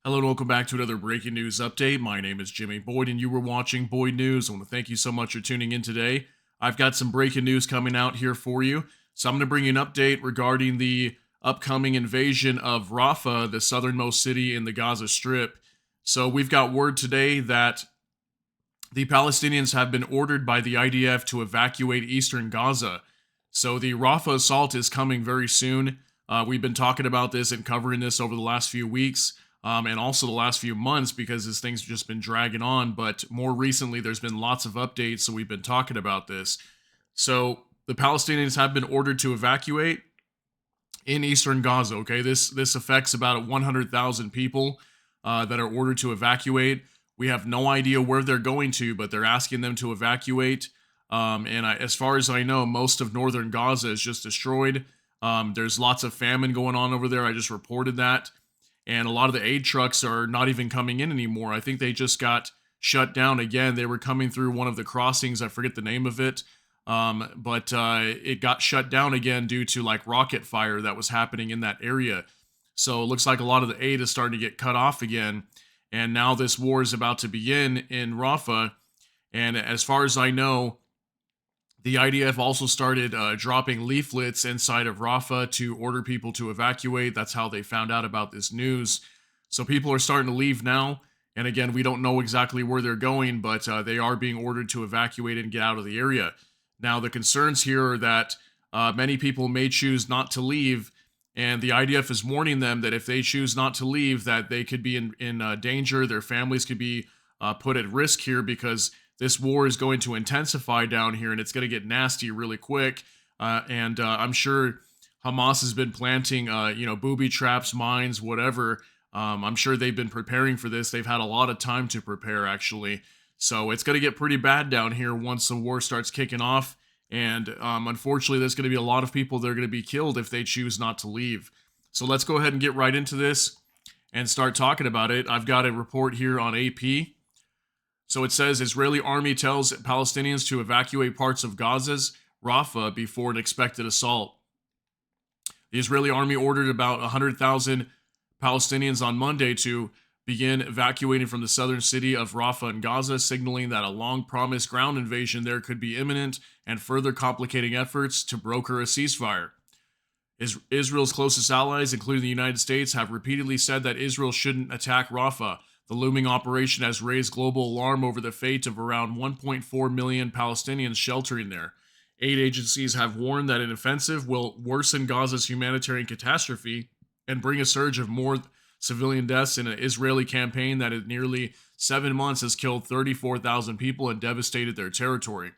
Hello and welcome back to another breaking news update. My name is Jimmy Boyd and you were watching Boyd News. I want to thank you so much for tuning in today. I've got some breaking news coming out here for you. So I'm going to bring you an update regarding the upcoming invasion of Rafah, the southernmost city in the Gaza Strip. So we've got word today that the Palestinians have been ordered by the IDF to evacuate eastern Gaza. So the Rafah assault is coming very soon. We've been talking about this and covering this over the last few weeks. And also the last few months because this thing's just been dragging on. But more recently, there's been lots of updates, so we've been talking about this. So the Palestinians have been ordered to evacuate in eastern Gaza. Okay, this affects about 100,000 people that are ordered to evacuate. We have no idea where they're going to, but they're asking them to evacuate. As far as I know, most of northern Gaza is just destroyed. There's lots of famine going on over there. I just reported that. And a lot of the aid trucks are not even coming in anymore. I think they just got shut down again. They were coming through one of the crossings. I forget the name of it. But it got shut down again due to like rocket fire that was happening in that area. So it looks like a lot of the aid is starting to get cut off again. And now this war is about to begin in Rafah. And as far as I know, the IDF also started dropping leaflets inside of Rafah to order people to evacuate. That's how they found out about this news. So people are starting to leave now. And again, we don't know exactly where they're going, but they are being ordered to evacuate and get out of the area. Now, the concerns here are that many people may choose not to leave. And the IDF is warning them that if they choose not to leave, that they could be in danger. Their families could be put at risk here because this war is going to intensify down here and it's going to get nasty really quick. I'm sure Hamas has been planting, booby traps, mines, whatever. I'm sure they've been preparing for this. They've had a lot of time to prepare, actually. So it's going to get pretty bad down here once the war starts kicking off. And unfortunately, there's going to be a lot of people that are going to be killed if they choose not to leave. So let's go ahead and get right into this and start talking about it. I've got a report here on AP. So it says Israeli army tells Palestinians to evacuate parts of Gaza's Rafah before an expected assault. The Israeli army ordered about 100,000 Palestinians on Monday to begin evacuating from the southern city of Rafah in Gaza, signaling that a long-promised ground invasion there could be imminent and further complicating efforts to broker a ceasefire. Israel's closest allies, including the United States, have repeatedly said that Israel shouldn't attack Rafah. The looming operation has raised global alarm over the fate of around 1.4 million Palestinians sheltering there. Aid agencies have warned that an offensive will worsen Gaza's humanitarian catastrophe and bring a surge of more civilian deaths in an Israeli campaign that in nearly 7 months has killed 34,000 people and devastated their territory.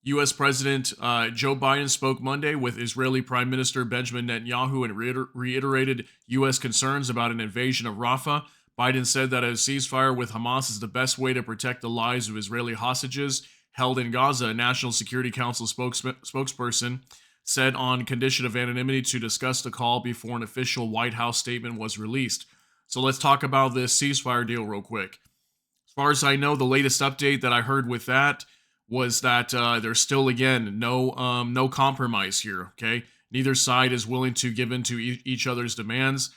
U.S. President Joe Biden spoke Monday with Israeli Prime Minister Benjamin Netanyahu and reiterated U.S. concerns about an invasion of Rafah. Biden said that a ceasefire with Hamas is the best way to protect the lives of Israeli hostages held in Gaza, a National Security Council spokesperson said on condition of anonymity to discuss the call before an official White House statement was released. So let's talk about this ceasefire deal real quick. As far as I know, the latest update that I heard with that was that there's still, again, no compromise here, okay? Neither side is willing to give in to each other's demands.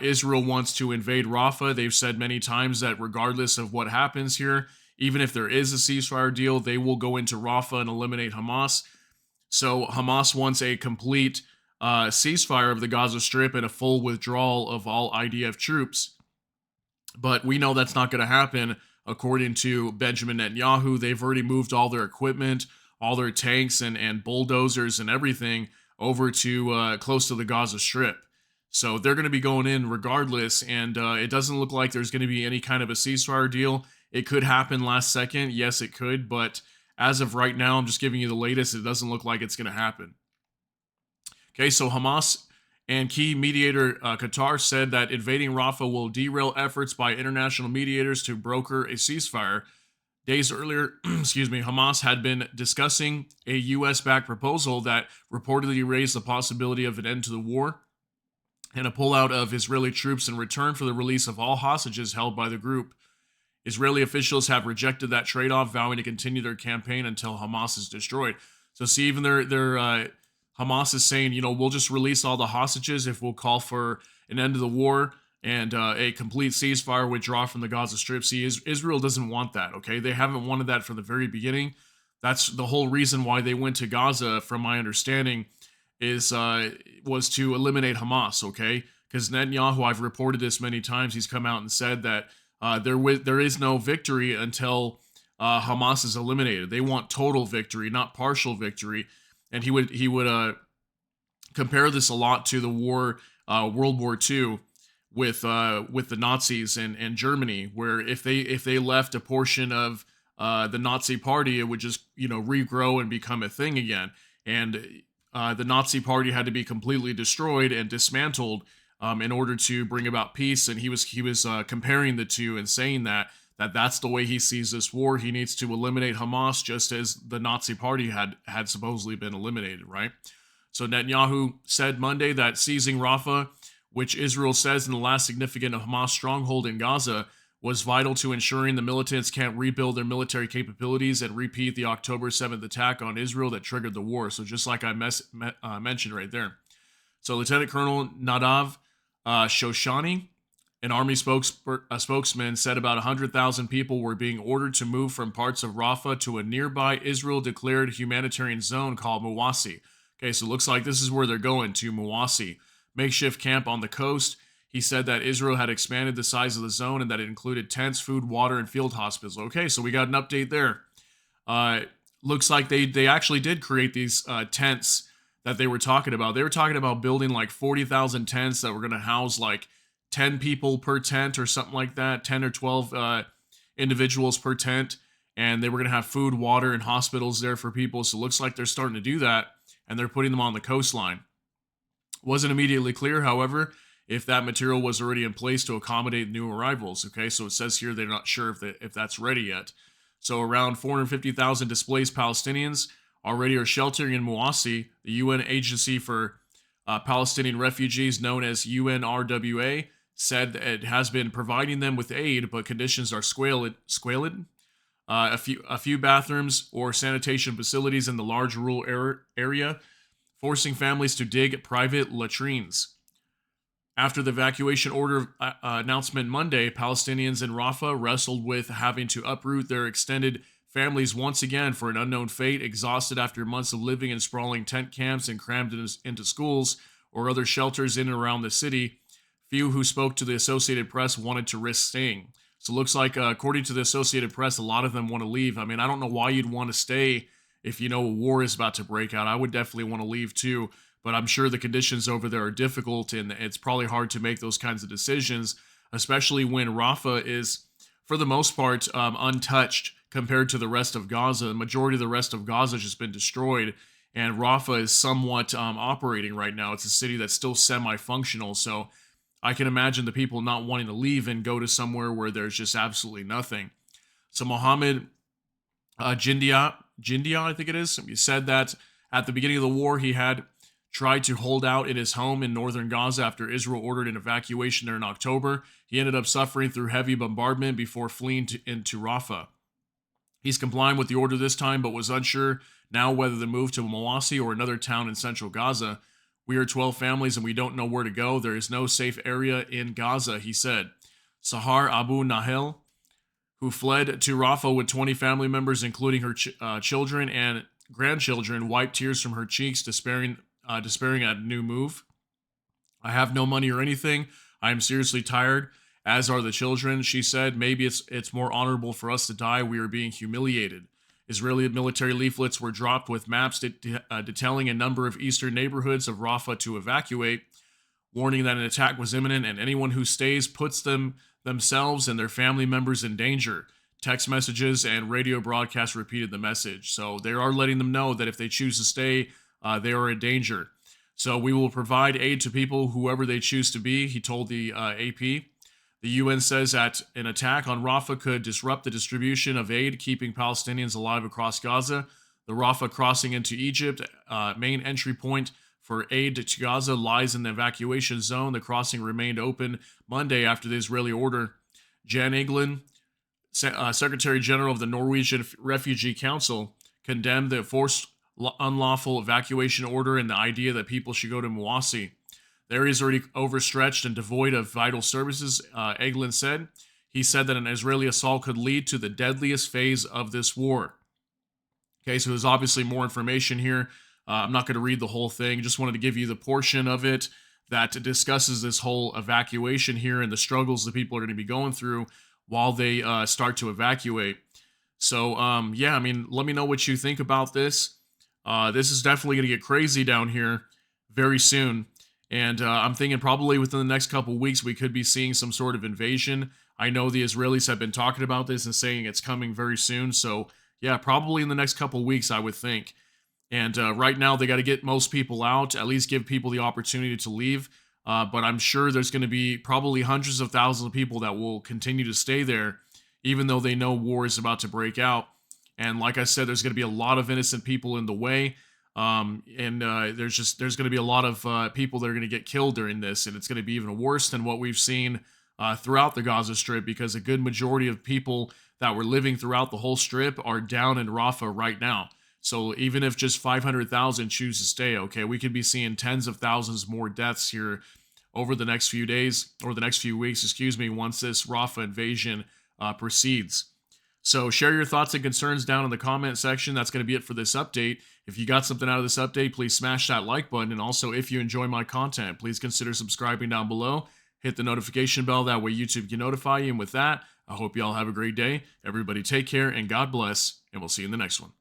Israel wants to invade Rafah. They've said many times that regardless of what happens here, even if there is a ceasefire deal, they will go into Rafah and eliminate Hamas. So Hamas wants a complete ceasefire of the Gaza Strip and a full withdrawal of all IDF troops. But we know that's not going to happen, according to Benjamin Netanyahu. They've already moved all their equipment, all their tanks and bulldozers and everything over to close to the Gaza Strip. So they're going to be going in regardless, and it doesn't look like there's going to be any kind of a ceasefire deal. It could happen last second. Yes, it could, but as of right now, I'm just giving you the latest. It doesn't look like it's going to happen. Okay, so Hamas and key mediator Qatar said that invading Rafah will derail efforts by international mediators to broker a ceasefire. Days earlier, Hamas had been discussing a U.S.-backed proposal that reportedly raised the possibility of an end to the war and a pullout of Israeli troops in return for the release of all hostages held by the group. Israeli officials have rejected that trade-off, vowing to continue their campaign until Hamas is destroyed. So see, even their Hamas is saying, we'll just release all the hostages if we'll call for an end to the war. and a complete ceasefire withdrawal from the Gaza Strip. See, Israel doesn't want that, okay? They haven't wanted that from the very beginning. That's the whole reason why they went to Gaza, from my understanding, is was to eliminate Hamas, okay? Because Netanyahu, I've reported this many times, he's come out and said that there is no victory until Hamas is eliminated. They want total victory, not partial victory. And he would compare this a lot to the war, World War II, with the Nazis and Germany, where if they left a portion of the Nazi Party, it would just regrow and become a thing again. And the Nazi Party had to be completely destroyed and dismantled in order to bring about peace. And he was comparing the two and saying that's the way he sees this war. He needs to eliminate Hamas, just as the Nazi Party had supposedly been eliminated, right? So Netanyahu said Monday that seizing Rafah, which Israel says in the last significant Hamas stronghold in Gaza, was vital to ensuring the militants can't rebuild their military capabilities and repeat the October 7th attack on Israel that triggered the war. So just like I mentioned right there. So Lieutenant Colonel Nadav Shoshani, an army spokesman, said about 100,000 people were being ordered to move from parts of Rafah to a nearby Israel-declared humanitarian zone called Mawasi. Okay, so it looks like this is where they're going, to Mawasi, makeshift camp on the coast. He said that Israel had expanded the size of the zone and that it included tents, food, water, and field hospitals. Okay, so we got an update there. Looks like they actually did create these tents that they were talking about. They were talking about building like 40,000 tents that were going to house like 10 people per tent or something like that, 10 or 12 individuals per tent. And they were going to have food, water, and hospitals there for people. So it looks like they're starting to do that, and they're putting them on the coastline. Wasn't immediately clear, however, if that material was already in place to accommodate new arrivals. Okay, so it says here they're not sure if that's ready yet. So around 450,000 displaced Palestinians already are sheltering in Mawasi. The UN Agency for Palestinian Refugees, known as UNRWA, said that it has been providing them with aid, but conditions are squalid. A few bathrooms or sanitation facilities in the large rural area, forcing families to dig private latrines. After the evacuation order announcement Monday, Palestinians in Rafah wrestled with having to uproot their extended families once again for an unknown fate, exhausted after months of living in sprawling tent camps and crammed into schools or other shelters in and around the city. Few who spoke to the Associated Press wanted to risk staying. So it looks like, according to the Associated Press, a lot of them want to leave. I mean, I don't know why you'd want to stay if you know a war is about to break out. I would definitely want to leave too, but I'm sure the conditions over there are difficult, and it's probably hard to make those kinds of decisions, especially when Rafah is, for the most part, untouched compared to the rest of Gaza. The majority of the rest of Gaza has just been destroyed, and Rafah is somewhat operating right now. It's a city that's still semi-functional, so I can imagine the people not wanting to leave and go to somewhere where there's just absolutely nothing. So Mohammed Jindia, I think it is, he said that at the beginning of the war, he had tried to hold out in his home in northern Gaza after Israel ordered an evacuation there in October. He ended up suffering through heavy bombardment before fleeing into Rafah. He's complying with the order this time, but was unsure now whether to move to Mawasi or another town in central Gaza. We are 12 families and we don't know where to go. There is no safe area in Gaza, he said. Sahar Abu Nahel, who fled to Rafah with 20 family members, including her children and grandchildren, wiped tears from her cheeks, despairing at a new move. I have no money or anything. I am seriously tired, as are the children. She said, maybe it's more honorable for us to die. We are being humiliated. Israeli military leaflets were dropped with maps detailing a number of eastern neighborhoods of Rafah to evacuate, warning that an attack was imminent and anyone who stays puts themselves and their family members in danger. Text messages and radio broadcasts repeated the message. So they are letting them know that if they choose to stay, they are in danger. So we will provide aid to people, whoever they choose to be, he told the AP. The UN says that an attack on Rafah could disrupt the distribution of aid, keeping Palestinians alive across Gaza. The Rafah crossing into Egypt, main entry point for aid to Gaza, lies in the evacuation zone. The crossing remained open Monday after the Israeli order. Jan Egeland, Secretary General of the Norwegian Refugee Council, condemned the forced unlawful evacuation order and the idea that people should go to Mawasi. The area is already overstretched and devoid of vital services, Eglin said. He said that an Israeli assault could lead to the deadliest phase of this war. Okay, so there's obviously more information here. I'm not going to read the whole thing. Just wanted to give you the portion of it that discusses this whole evacuation here and the struggles that people are going to be going through while they start to evacuate. So, yeah, I mean, let me know what you think about this. This is definitely going to get crazy down here very soon. And I'm thinking probably within the next couple weeks, we could be seeing some sort of invasion. I know the Israelis have been talking about this and saying it's coming very soon. So, yeah, probably in the next couple weeks, I would think. And right now, they got to get most people out, at least give people the opportunity to leave. But I'm sure there's going to be probably hundreds of thousands of people that will continue to stay there, even though they know war is about to break out. And like I said, there's going to be a lot of innocent people in the way. There's going to be a lot of people that are going to get killed during this. And it's going to be even worse than what we've seen throughout the Gaza Strip, because a good majority of people that were living throughout the whole strip are down in Rafah right now. So even if just 500,000 choose to stay, okay, we could be seeing tens of thousands more deaths here over the next few days, or the next few weeks, excuse me, once this Rafah invasion proceeds. So share your thoughts and concerns down in the comment section. That's going to be it for this update. If you got something out of this update, please smash that like button. And also, if you enjoy my content, please consider subscribing down below. Hit the notification bell. That way YouTube can notify you. And with that, I hope you all have a great day. Everybody take care and God bless. And we'll see you in the next one.